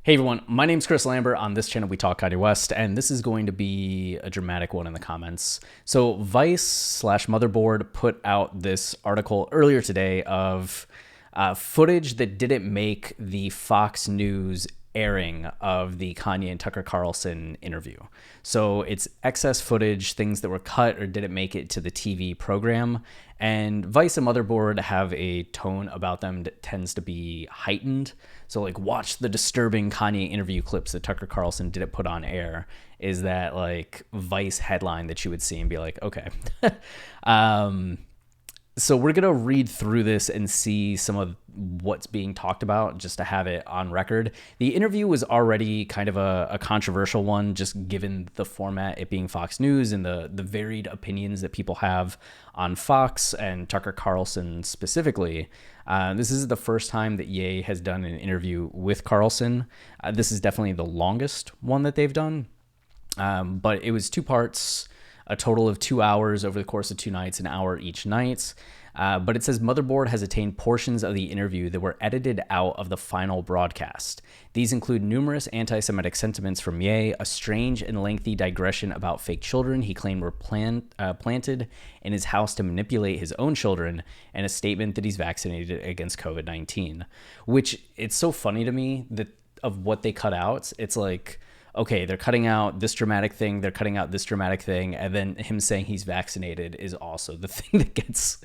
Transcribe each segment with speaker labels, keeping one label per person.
Speaker 1: Hey everyone, my name's Chris Lambert. On this channel, we talk Kanye West, and this is going to be a dramatic one in the comments. So Vice slash Motherboard put out this article earlier today of footage that didn't make the Fox News airing of the Kanye and Tucker Carlson interview. So it's excess footage, things that were cut or didn't make it to the TV program. And Vice and Motherboard have a tone about them that tends to be heightened. So like watch the disturbing Kanye interview clips that Tucker Carlson didn't put on air is that like Vice headline that you would see and be like, okay. So we're going to read through this and see some of what's being talked about just to have it on record. The interview was already kind of a controversial one, just given the format, it being Fox News and the varied opinions that people have on Fox and Tucker Carlson specifically. This is the first time that Ye has done an interview with Carlson. This is definitely the longest one that they've done, but it was two parts. A total of 2 hours over the course of 2 nights, an hour each night. But it says Motherboard has attained portions of the interview that were edited out of the final broadcast. These include numerous anti-Semitic sentiments from Ye, a strange and lengthy digression about fake children he claimed were planted in his house to manipulate his own children, and a statement that he's vaccinated against COVID-19. Which, it's so funny to me that of what they cut out, it's like, okay, they're cutting out this dramatic thing, they're cutting out this dramatic thing, and then him saying he's vaccinated is also the thing that gets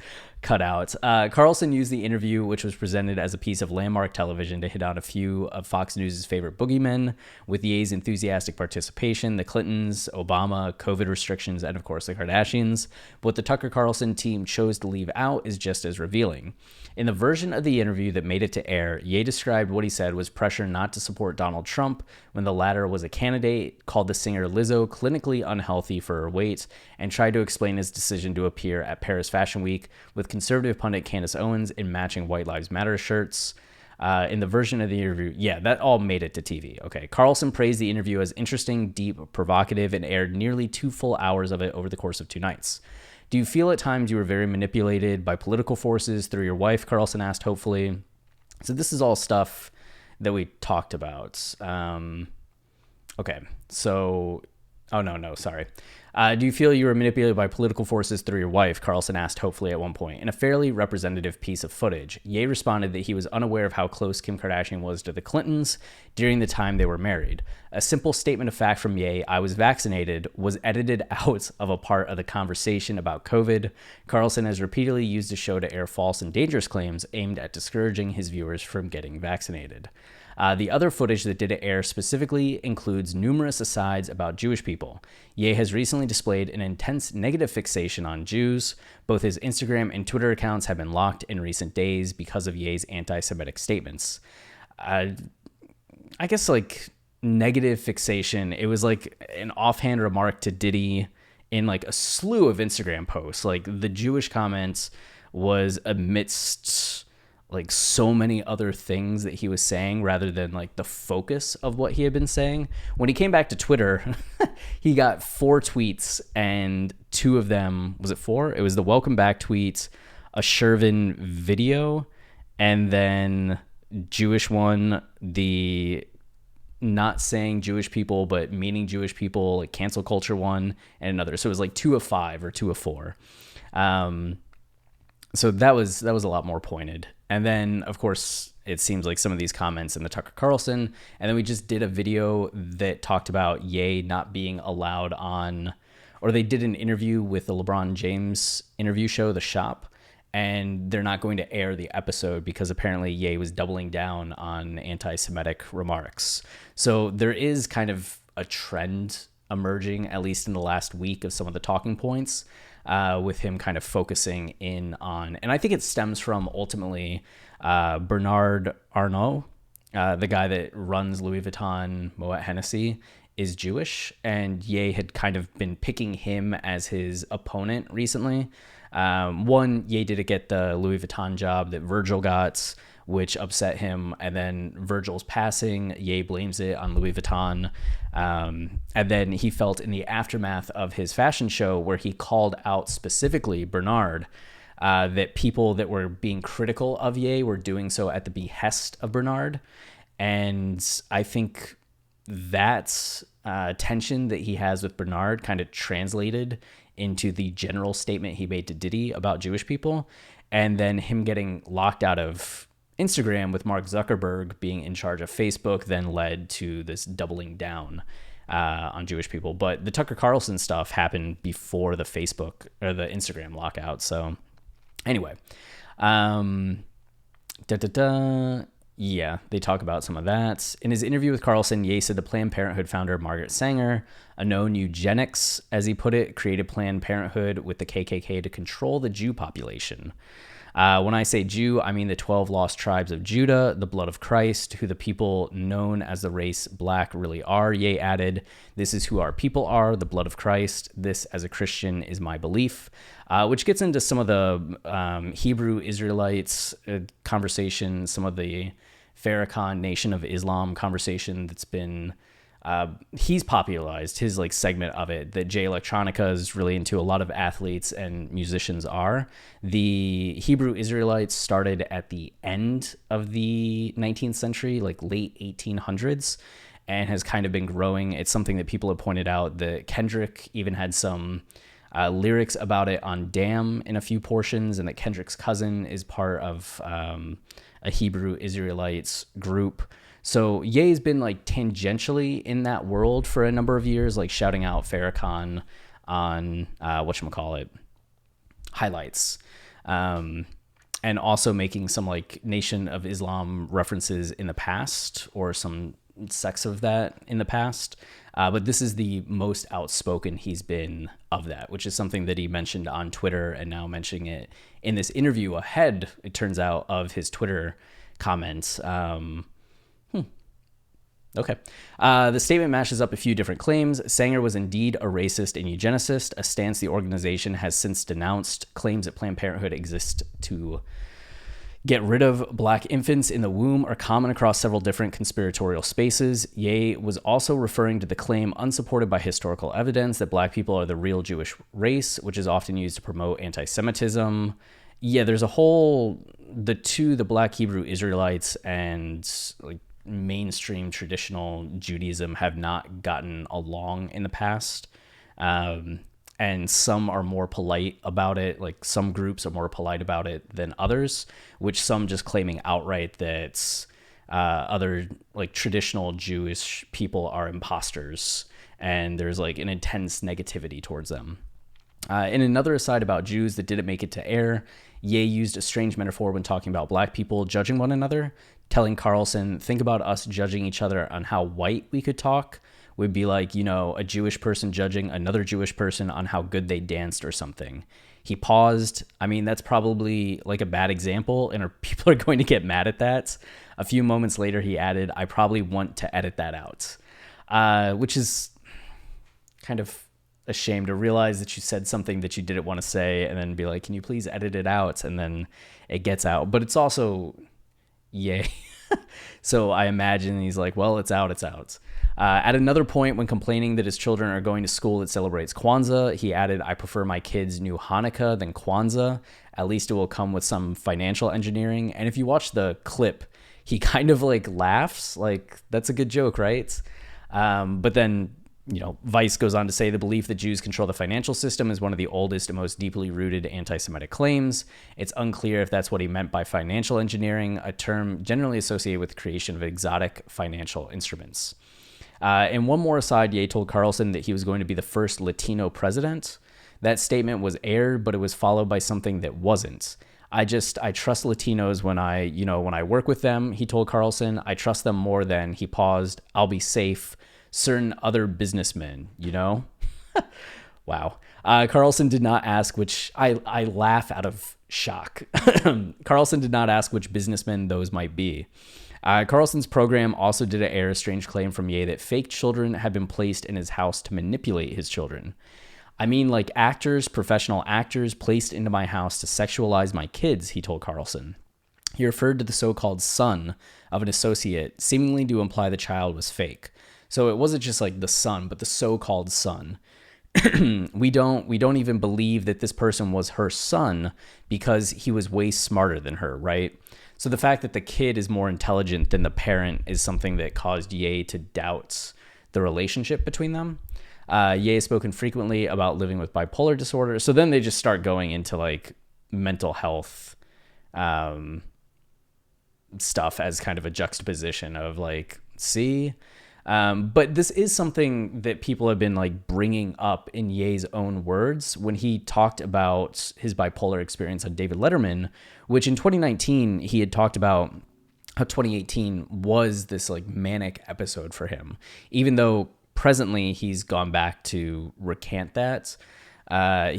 Speaker 1: cut out. Carlson used the interview, which was presented as a piece of landmark television, to hit on a few of Fox News' favorite boogeymen, with Ye's enthusiastic participation, the Clintons, Obama, COVID restrictions, and of course the Kardashians. But what the Tucker Carlson team chose to leave out is just as revealing. In the version of the interview that made it to air, Ye described what he said was pressure not to support Donald Trump when the latter was a candidate, called the singer Lizzo clinically unhealthy for her weight, and tried to explain his decision to appear at Paris Fashion Week with conservative pundit Candace Owens in matching White Lives Matter shirts. In the version of the interview, yeah, that all made it to TV. Okay, Carlson praised the interview as interesting, deep, provocative, and aired nearly 2 full hours of it over the course of 2 nights. Do you feel at times you were very manipulated by political forces through your wife? Carlson asked, hopefully. So this is all stuff that we talked about. Okay, so, oh no, sorry. Do you feel you were manipulated by political forces through your wife? Carlson asked, hopefully, at one point. In a fairly representative piece of footage, Ye responded that he was unaware of how close Kim Kardashian was to the Clintons during the time they were married. A simple statement of fact from Ye, I was vaccinated, was edited out of a part of the conversation about COVID. Carlson has repeatedly used the show to air false and dangerous claims aimed at discouraging his viewers from getting vaccinated. The other footage that didn't air specifically includes numerous asides about Jewish people. Ye has recently displayed an intense negative fixation on Jews. Both his Instagram and Twitter accounts have been locked in recent days because of Ye's anti-Semitic statements. I guess like negative fixation, it was like an offhand remark to Diddy in like a slew of Instagram posts. Like the Jewish comments was amidst like so many other things that he was saying rather than like the focus of what he had been saying. When he came back to Twitter, he got 4 tweets, and 2 of them, was it 4? It was the welcome back tweet, a Shervin video, and then Jewish one, the not saying Jewish people but meaning Jewish people, like cancel culture one, and another. So it was like 2 of 5 or 2 of 4. So that was a lot more pointed. And then, of course, it seems like some of these comments in the Tucker Carlson. And then we just did a video that talked about Ye not being allowed on, or they did an interview with the LeBron James interview show, The Shop, and they're not going to air the episode because apparently Ye was doubling down on anti-Semitic remarks. So there is kind of a trend emerging, at least in the last week, of some of the talking points. With him kind of focusing in on, and I think it stems from ultimately Bernard Arnault, the guy that runs Louis Vuitton Moet Hennessy, is Jewish, and Ye had kind of been picking him as his opponent recently. One, Ye didn't get the Louis Vuitton job that Virgil got, which upset him, and then Virgil's passing, Ye blames it on Louis Vuitton, and then he felt in the aftermath of his fashion show where he called out specifically Bernard, that people that were being critical of Ye were doing so at the behest of Bernard, And I think that tension that he has with Bernard kind of translated into the general statement he made to Diddy about Jewish people. And then him getting locked out of Instagram with Mark Zuckerberg being in charge of Facebook then led to this doubling down on Jewish people. But the Tucker Carlson stuff happened before the Facebook or the Instagram lockout. So anyway, yeah, they talk about some of that. In his interview with Carlson, Ye said the Planned Parenthood founder, Margaret Sanger, a known eugenics, as he put it, created Planned Parenthood with the KKK to control the Jew population. When I say Jew, I mean the 12 lost tribes of Judah, the blood of Christ, who the people known as the race black really are. Ye added, this is who our people are, the blood of Christ. This, as a Christian, is my belief, which gets into some of the Hebrew Israelites conversation, some of the Farrakhan Nation of Islam conversation that's been he's popularized his like segment of it that Jay Electronica is really into. A lot of athletes and musicians are. The Hebrew Israelites started at the end of the 19th century, like late 1800s, and has kind of been growing. It's something that people have pointed out that Kendrick even had some lyrics about it on Damn in a few portions, and that Kendrick's cousin is part of a Hebrew Israelites group. So Ye's been like tangentially in that world for a number of years, like shouting out Farrakhan on whatchamacallit, highlights, and also making some like Nation of Islam references in the past, or some sects of that in the past. But this is the most outspoken he's been of that, which is something that he mentioned on Twitter, and now mentioning it in this interview ahead, it turns out, of his Twitter comments. Okay. The statement mashes up a few different claims. Sanger was indeed a racist and eugenicist, a stance the organization has since denounced. Claims that Planned Parenthood exists to get rid of black infants in the womb are common across several different conspiratorial spaces. Ye was also referring to the claim, unsupported by historical evidence, that black people are the real Jewish race, which is often used to promote anti-Semitism. Yeah, there's a whole, the black Hebrew Israelites and like mainstream traditional Judaism have not gotten along in the past. And some are more polite about it. Like some groups are more polite about it than others, which some just claiming outright that other like traditional Jewish people are imposters, and there's like an intense negativity towards them. In another aside about Jews that didn't make it to air, Ye used a strange metaphor when talking about black people judging one another, telling Carlson, think about us judging each other on how white we could talk would be like, you know, a Jewish person judging another Jewish person on how good they danced or something. He paused. I mean, that's probably like a bad example, and people are going to get mad at that. A few moments later, he added, I probably want to edit that out, which is kind of a shame to realize that you said something that you didn't want to say and then be like, can you please edit it out? And then it gets out. But it's also, yay. So I imagine he's like, well, it's out, it's out. At another point, when complaining that his children are going to school that celebrates Kwanzaa, he added, I prefer my kids' new Hanukkah than Kwanzaa. At least it will come with some financial engineering. And if you watch the clip, he kind of like laughs, like, that's a good joke, right? But then, you know, Vice goes on to say the belief that Jews control the financial system is one of the oldest and most deeply rooted anti-Semitic claims. It's unclear if that's what he meant by financial engineering, a term generally associated with the creation of exotic financial instruments. And one more aside, Ye told Carlson that he was going to be the first Latino president. That statement was aired, but it was followed by something that wasn't. I trust Latinos when I work with them, he told Carlson. I trust them more than, he paused, I'll be safe, certain other businessmen, you know? Wow. Carlson did not ask which, I laugh out of shock. Carlson did not ask which businessmen those might be. Carlson's program also did air a strange claim from Ye that fake children had been placed in his house to manipulate his children. I mean, like actors, professional actors placed into my house to sexualize my kids, he told Carlson. He referred to the so-called son of an associate, seemingly to imply the child was fake. So it wasn't just like the son, but the so-called son. We don't even believe that this person was her son because he was way smarter than her, right? So the fact that the kid is more intelligent than the parent is something that caused Ye to doubt the relationship between them. Ye has spoken frequently about living with bipolar disorder. So then they just start going into like mental health stuff as kind of a juxtaposition of like, see. But this is something that people have been like bringing up in Ye's own words when he talked about his bipolar experience on David Letterman, which in 2019 he had talked about how 2018 was this like manic episode for him, even though presently he's gone back to recant that.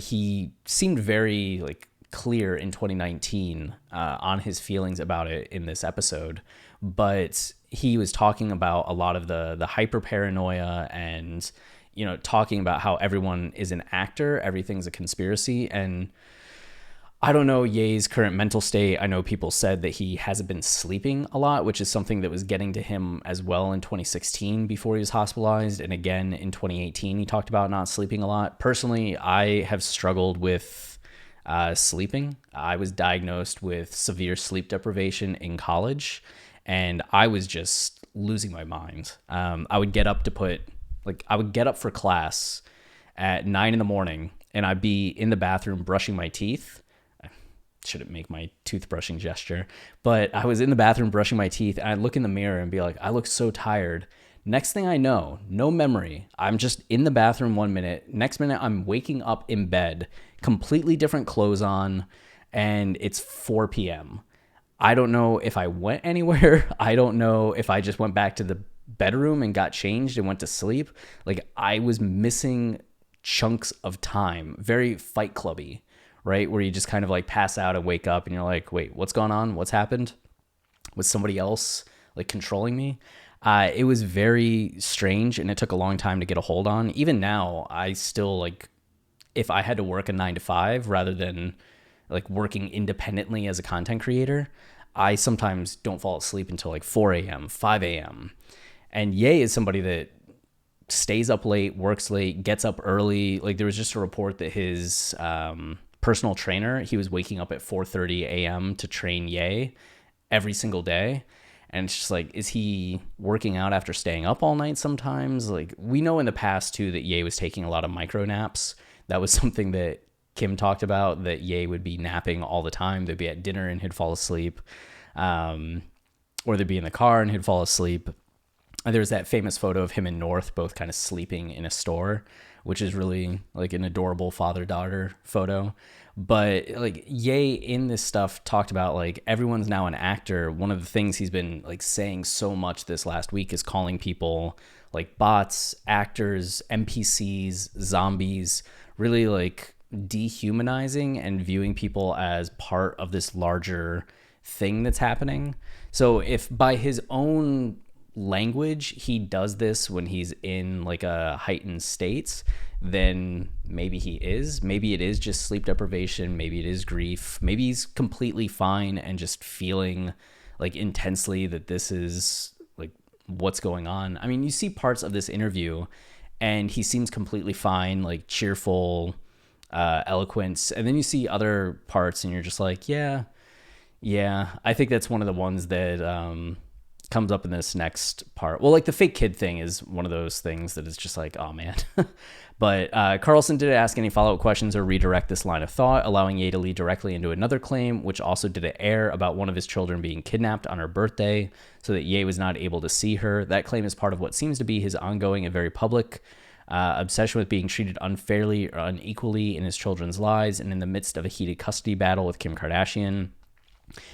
Speaker 1: He seemed very like clear in 2019 on his feelings about it in this episode, but he was talking about a lot of the hyper paranoia and, you know, talking about how everyone is an actor, everything's a conspiracy. And I don't know Ye's current mental state. I know people said that he hasn't been sleeping a lot, which is something that was getting to him as well in 2016 before he was hospitalized. And again, in 2018, he talked about not sleeping a lot. Personally, I have struggled with sleeping. I was diagnosed with severe sleep deprivation in college, and I was just losing my mind. I would get up for class at 9 a.m. and I'd be in the bathroom brushing my teeth. I shouldn't make my toothbrushing gesture, but I was in the bathroom brushing my teeth, and I'd look in the mirror and be like, I look so tired. Next thing I know, no memory. I'm just in the bathroom 1 minute. Next minute, I'm waking up in bed, completely different clothes on, and it's 4 p.m. I don't know if I went anywhere. I don't know if I just went back to the bedroom and got changed and went to sleep. Like, I was missing chunks of time, very Fight Clubby, right? Where you just kind of like pass out and wake up and you're like, wait, what's going on? What's happened? Was somebody else like controlling me? It was very strange, and it took a long time to get a hold on. Even now, I still like, if I had to work a 9 to 5 rather than like working independently as a content creator, I sometimes don't fall asleep until like 4 a.m., 5 a.m. And Ye is somebody that stays up late, works late, gets up early. Like, there was just a report that his personal trainer, he was waking up at 4:30 a.m. to train Ye every single day. And it's just like, is he working out after staying up all night sometimes? Like, we know in the past too that Ye was taking a lot of micro naps. That was something that Kim talked about, that Ye would be napping all the time. They'd be at dinner and he'd fall asleep. Or they'd be in the car and he'd fall asleep. And there's that famous photo of him and North both kind of sleeping in a store, which is really like an adorable father-daughter photo. But like Ye in this stuff talked about like everyone's now an actor. One of the things he's been like saying so much this last week is calling people like bots, actors, NPCs, zombies, really like dehumanizing and viewing people as part of this larger thing that's happening. So if by his own language he does this when he's in like a heightened state, then maybe maybe it is just sleep deprivation, maybe it is grief, maybe he's completely fine and just feeling like intensely that this is like what's going on. I mean, you see parts of this interview and he seems completely fine, like cheerful, eloquent, and then you see other parts and you're just like, yeah, I think that's one of the ones that comes up in this next part. Well, like the fake kid thing is one of those things that is just like, oh man. But Carlson didn't ask any follow-up questions or redirect this line of thought, allowing Ye to lead directly into another claim, which also didn't air, about one of his children being kidnapped on her birthday so that Ye was not able to see her. That claim is part of what seems to be his ongoing and very public obsession with being treated unfairly or unequally in his children's lives, and in the midst of a heated custody battle with Kim Kardashian.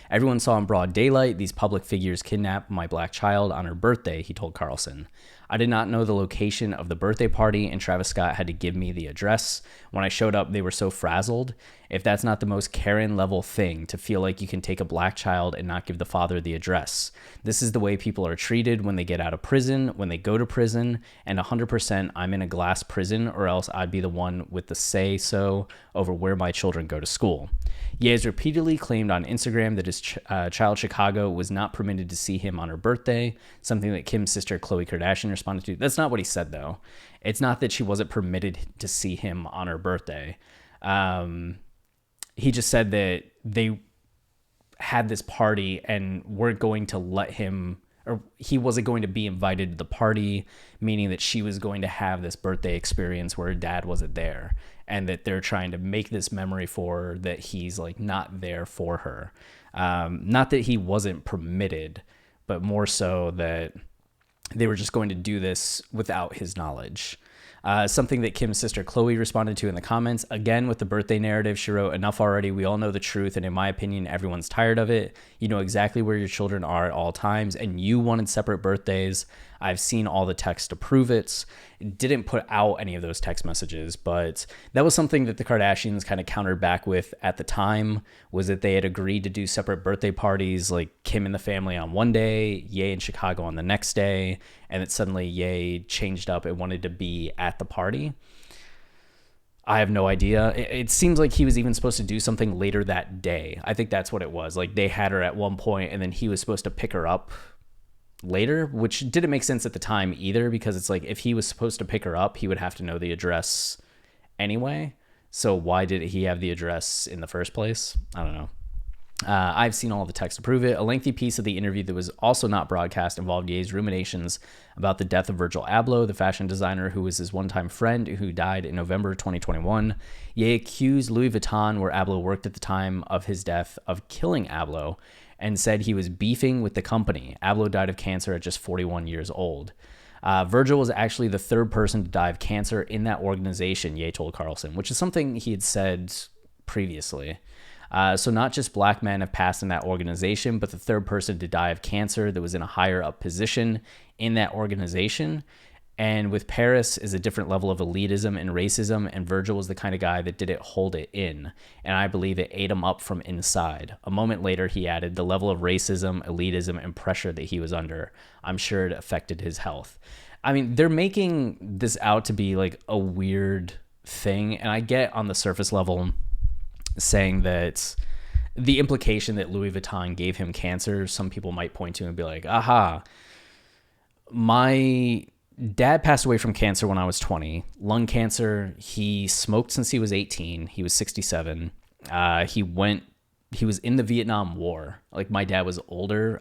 Speaker 1: Everyone saw in broad daylight these public figures kidnap my black child on her birthday, he told Carlson. I did not know the location of the birthday party, and Travis Scott had to give me the address. When I showed up, they were so frazzled. If that's not the most Karen-level thing, to feel like you can take a black child and not give the father the address. This is the way people are treated when they get out of prison, when they go to prison, and 100% I'm in a glass prison, or else I'd be the one with the say-so over where my children go to school. Ye has repeatedly claimed on Instagram that his child Chicago was not permitted to see him on her birthday, something that Kim's sister Khloe Kardashian responded to. That's not what he said, though. It's not that she wasn't permitted to see him on her birthday. He just said that had this party and weren't going to let him, or he wasn't going to be invited to the party, meaning that she was going to have this birthday experience where her dad wasn't there, and that they're trying to make this memory for her that he's like not there for her. Not that he wasn't permitted, but more so that they were just going to do this without his knowledge. Something that Kim's sister Chloe responded to in the comments. Again, with the birthday narrative, she wrote, "Enough already. We all know the truth. And in my opinion, everyone's tired of it. You know exactly where your children are at all times. And you wanted separate birthdays. I've seen all the texts to prove it." Didn't put out any of those text messages, but that was something that the Kardashians kind of countered back with at the time, was that they had agreed to do separate birthday parties, like Kim and the family on one day, Ye in Chicago on the next day, and that suddenly Ye changed up and wanted to be at the party. I have no idea. It seems like he was even supposed to do something later that day. I think that's what it was. Like, they had her at one point, and then he was supposed to pick her up later, which didn't make sense at the time either, because it's like, if he was supposed to pick her up, he would have to know the address anyway. So why did he have the address in the first place? I don't know. I've seen all the text to prove it. A lengthy piece of the interview that was also not broadcast involved Ye's ruminations about the death of Virgil Abloh, the fashion designer who was his one-time friend who died in November 2021. Ye accused Louis Vuitton, where Abloh worked at the time of his death, of killing Abloh, and said he was beefing with the company. Abloh died of cancer at just 41 years old. Virgil was actually the third person to die of cancer in that organization, Ye told Carlson, which is something he had said previously. So not just black men have passed in that organization, but the third person to die of cancer that was in a higher up position in that organization. And with Paris is a different level of elitism and racism, and Virgil was the kind of guy that didn't hold it in, and I believe it ate him up from inside. A moment later, he added, the level of racism, elitism, and pressure that he was under, I'm sure it affected his health. I mean, they're making this out to be like a weird thing, and I get on the surface level saying that the implication that Louis Vuitton gave him cancer, some people might point to and be like, aha, my dad passed away from cancer when I was 20, lung cancer. He smoked since he was 18. He was 67. He was in the Vietnam War. Like, my dad was older.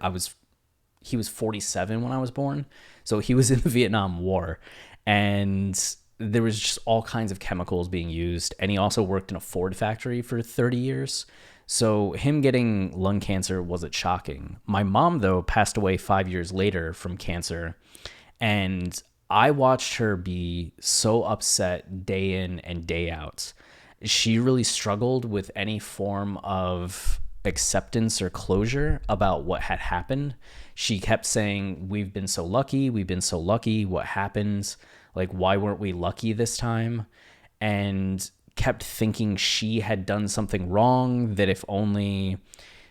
Speaker 1: He was 47 when I was born. So he was in the Vietnam War, and there was just all kinds of chemicals being used. And he also worked in a Ford factory for 30 years. So him getting lung cancer wasn't shocking. My mom, though, passed away 5 years later from cancer. And I watched her be so upset day in and day out. She really struggled with any form of acceptance or closure about what had happened. She kept saying, we've been so lucky. We've been so lucky. What happened? Like, why weren't we lucky this time? And kept thinking she had done something wrong, that if only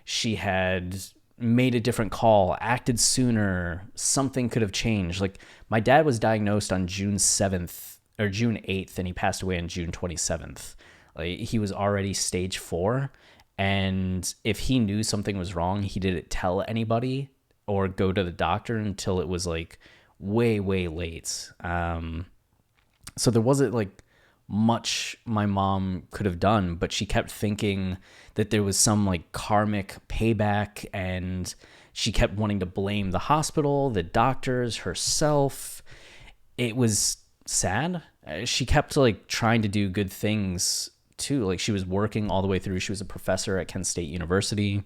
Speaker 1: she had made a different call, acted sooner, something could have changed. Like, my dad was diagnosed on June 7th or June 8th, and he passed away on June 27th. Like, he was already stage 4. And if he knew something was wrong, he didn't tell anybody or go to the doctor until it was like way, way late. So there wasn't like much my mom could have done, but she kept thinking that there was some like karmic payback, and she kept wanting to blame the hospital, the doctors, herself. It was sad. She kept like trying to do good things too. Like, she was working all the way through. She was a professor at Kent State University,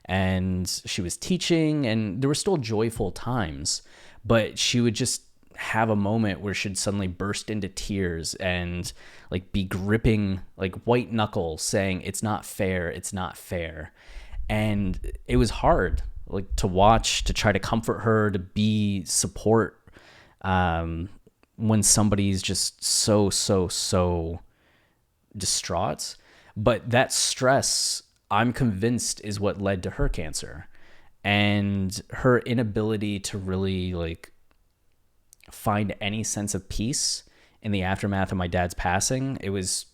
Speaker 1: and she was teaching, and there were still joyful times, but she would just have a moment where she'd suddenly burst into tears and like be gripping like white knuckle saying, it's not fair, it's not fair. And it was hard like to watch, to try to comfort her, to be support when somebody's just so distraught. But that stress, I'm convinced, is what led to her cancer, and her inability to really like find any sense of peace in the aftermath of my dad's passing. It was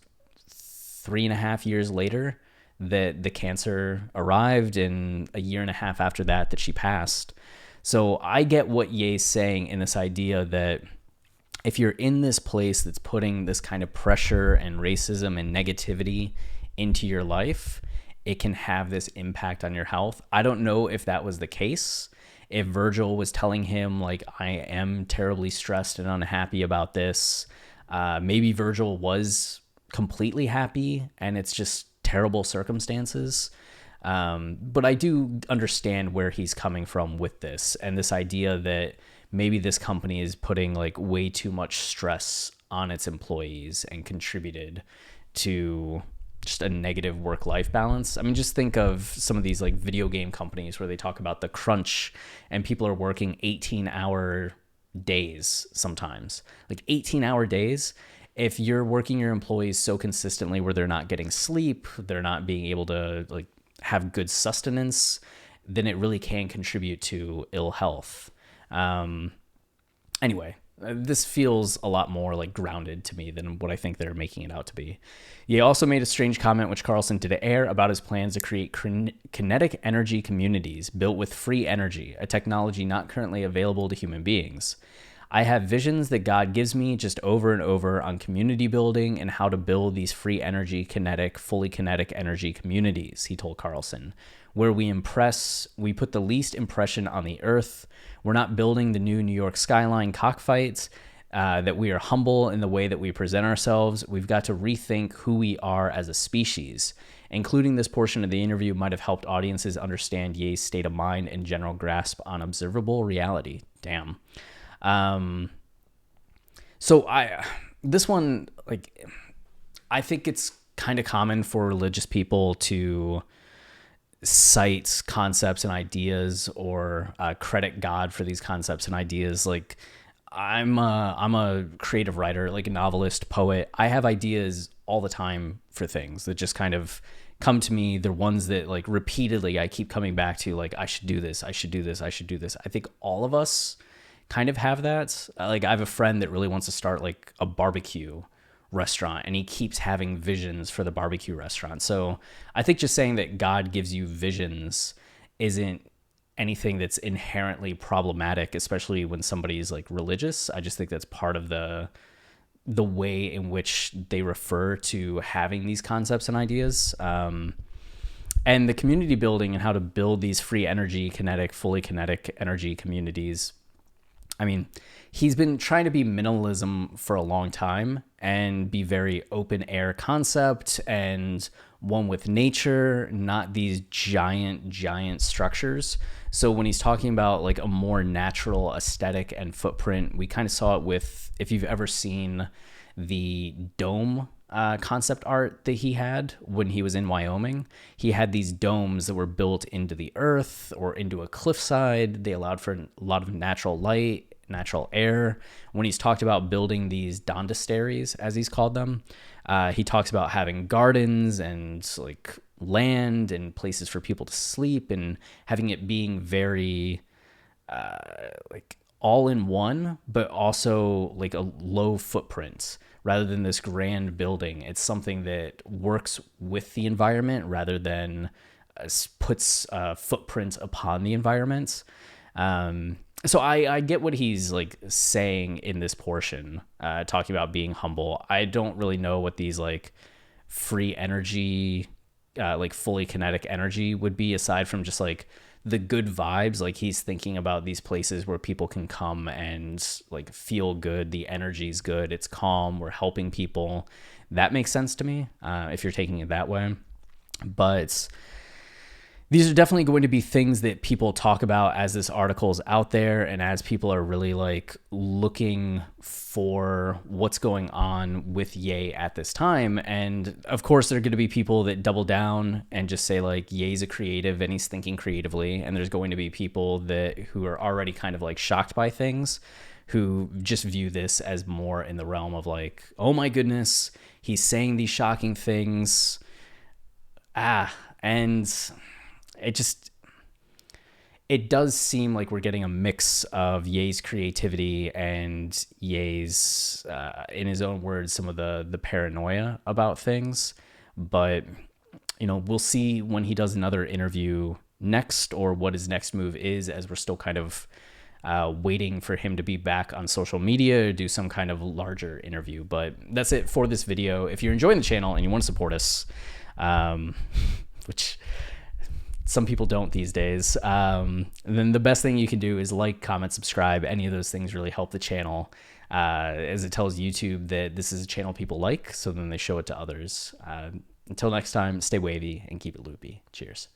Speaker 1: 3.5 years later that the cancer arrived, and a year and a half after that she passed. So I get what Ye's saying in this idea that if you're in this place that's putting this kind of pressure and racism and negativity into your life, it can have this impact on your health. I don't know if that was the case. If Virgil was telling him, like, I am terribly stressed and unhappy about this, maybe Virgil was completely happy and it's just terrible circumstances. But I do understand where he's coming from with this, and this idea that maybe this company is putting like way too much stress on its employees and contributed to just a negative work-life balance. I mean, just think of some of these like video game companies where they talk about the crunch and people are working 18-hour days sometimes, like 18-hour days. If you're working your employees so consistently where they're not getting sleep, they're not being able to like have good sustenance, then it really can contribute to ill health. Anyway, this feels a lot more like grounded to me than what I think they're making it out to be. Ye also made a strange comment, which Carlson did air, about his plans to create kinetic energy communities built with free energy, a technology not currently available to human beings. I have visions that God gives me just over and over on community building and how to build these free energy, fully kinetic energy communities, he told Carlson, where we put the least impression on the earth. We're not building the new New York skyline cockfights, that we are humble in the way that we present ourselves. We've got to rethink who we are as a species. Including this portion of the interview might have helped audiences understand Ye's state of mind and general grasp on observable reality. Damn. So this one, like, I think it's kind of common for religious people to cite concepts and ideas or credit God for these concepts and ideas. Like, I'm a creative writer, like a novelist, poet. I have ideas all the time for things that just kind of come to me. They're ones that like repeatedly I keep coming back to, like, I should do this, I should do this, I should do this. I think all of us kind of have that. Like, I have a friend that really wants to start like a barbecue restaurant, and he keeps having visions for the barbecue restaurant. So I think just saying that God gives you visions isn't anything that's inherently problematic, especially when somebody's like religious. I just think that's part of the way in which they refer to having these concepts and ideas. And the community building and how to build these free energy, fully kinetic energy communities. I mean, he's been trying to be minimalism for a long time and be very open air concept and one with nature, not these giant structures. So when he's talking about like a more natural aesthetic and footprint, we kind of saw it with, if you've ever seen the dome concept art that he had when he was in Wyoming. He had these domes that were built into the earth or into a cliffside. They allowed for a lot of natural light, natural air. When he's talked about building these dondisteries, as he's called them, he talks about having gardens and like land and places for people to sleep and having it being very like all in one, but also like a low footprint. Rather than this grand building, it's something that works with the environment rather than puts a footprint upon the environment. So I get what he's like saying in this portion, talking about being humble. I don't really know what these like free energy, like fully kinetic energy would be, aside from just like the good vibes. Like, he's thinking about these places where people can come and like feel good. The energy's good. It's calm. We're helping people. That makes sense to me, if you're taking it that way. But these are definitely going to be things that people talk about as this article is out there and as people are really like looking for what's going on with Ye at this time. And of course, there are going to be people that double down and just say like Ye's a creative and he's thinking creatively. And there's going to be people who are already kind of like shocked by things, who just view this as more in the realm of like, oh my goodness, he's saying these shocking things. And it does seem like we're getting a mix of Ye's creativity and Ye's, in his own words, some of the paranoia about things. But, you know, we'll see when he does another interview next, or what his next move is, as we're still kind of waiting for him to be back on social media or do some kind of larger interview. But that's it for this video. If you're enjoying the channel and you want to support us, which some people don't these days. Then the best thing you can do is like, comment, subscribe. Any of those things really help the channel, as it tells YouTube that this is a channel people like, so then they show it to others. Until next time, stay wavy and keep it loopy. Cheers.